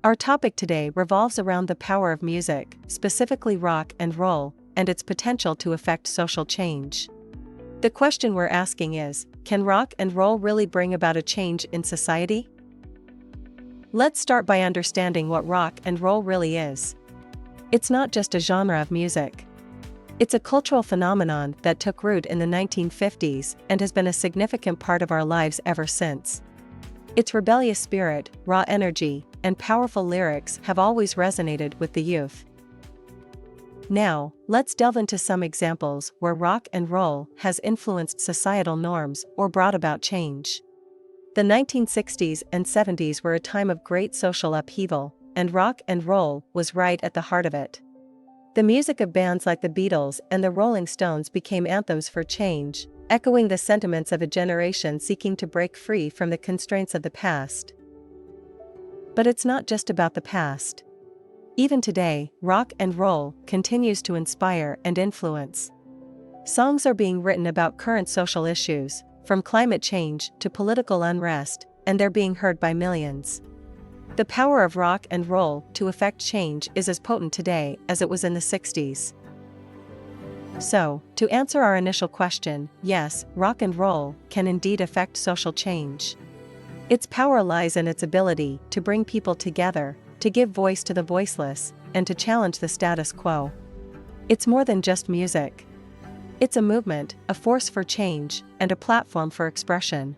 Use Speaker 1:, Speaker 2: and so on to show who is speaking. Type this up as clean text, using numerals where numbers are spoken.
Speaker 1: Our topic today revolves around the power of music, specifically rock and roll, and its potential to affect social change. The question we're asking is, can rock and roll really bring about a change in society? Let's start by understanding what rock and roll really is. It's not just a genre of music. It's a cultural phenomenon that took root in the 1950s and has been a significant part of our lives ever since. Its rebellious spirit, raw energy, and powerful lyrics have always resonated with the youth. Now, let's delve into some examples where rock and roll has influenced societal norms or brought about change. The 1960s and 70s were a time of great social upheaval, and rock and roll was right at the heart of it. The music of bands like the Beatles and the Rolling Stones became anthems for change, echoing the sentiments of a generation seeking to break free from the constraints of the past. But it's not just about the past. Even today, rock and roll continues to inspire and influence. Songs are being written about current social issues, from climate change to political unrest, and they're being heard by millions. The power of rock and roll to affect change is as potent today as it was in the 60s. So, to answer our initial question, yes, rock and roll can indeed affect social change. Its power lies in its ability to bring people together, to give voice to the voiceless, and to challenge the status quo. It's more than just music. It's a movement, a force for change, and a platform for expression.